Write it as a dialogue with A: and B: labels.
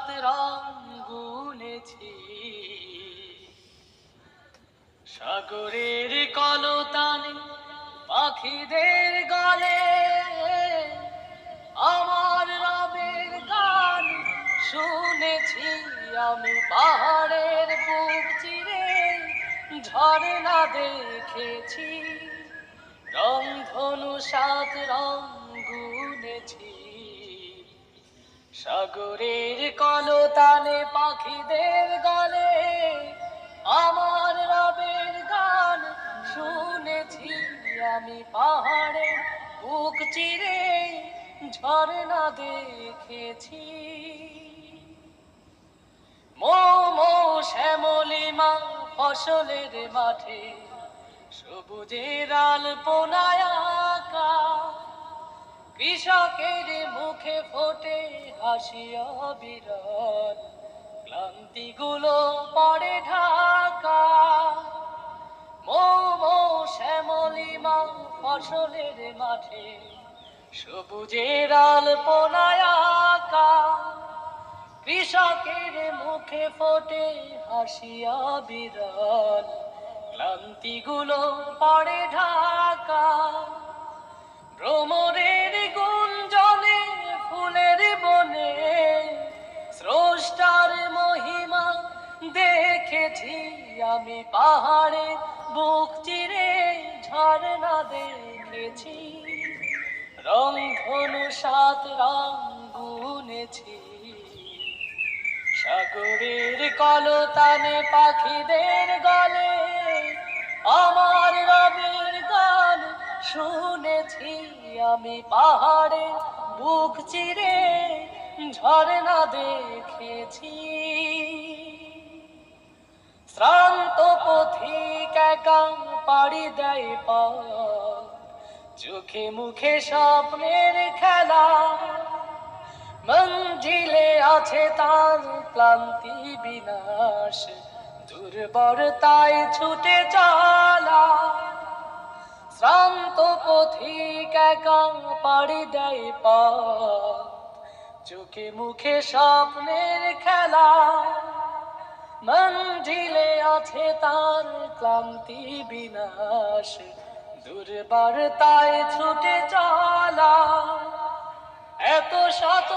A: সাত রং গুনেছি, সাগরের কলতানে পাখিদের গলে আমার রবের গান শুনেছি আমি। পাহাড়ের বুক চিরে ঝর্ণা দেখেছি, রংধনু সাত রং গুনেছি, সাগরের কলতানে পাখিদের গলে আমার রবের গান শুনেছি আমি। পাহাড়ের বুক চিরে ঝর্ণা দেখেছি, মৌ মৌ শ্যামলিমা ফসলের মাঠে সবুজের আলপনায় আঁকা, কৃষকের মুখে ফোটে হাসি অবিরাম, ক্লান্তিগুলো পড়ে ঢাকা। মৌ মৌ শ্যামলিমা ফসলের মাঠে সবুজের আলপনায় আঁকা, কৃষকের মুখে ফোটে হাসি অবিরাম, ক্লান্তিগুলো পড়ে ঢাকা। ভ্রমরের গুঞ্জনে ফুলের বনে স্রষ্টার মহিমা দেখেছি আমি। পাহাড়ে বুক চিরে ঝর্ণা দেখেছি, রংধনু সাত রং গুনেছি, সাগরের কলতানে পাখিদের গলে আমার রবের গান শুনেছি আমি। পাহাড়ে বুক চিরে ঝর্ণা দেখেছি, শ্রান্ত পথিক একা পাড়ি দেয় পথ, চোখে মুখে স্বপ্নের খেলা, মঞ্জিলে আছে তার ক্লান্তি বিনাশ, দুর্বরতায় ছুটে চলা। শ্রান্ত পথিক একা পাড়ি দেয় পথ, চোখে মুখে স্বপ্নের খেলা, মঞ্জিলে আছে তার ক্লান্তি বিনাশ, দুর্বরতায় ছুটে চলা। এত শত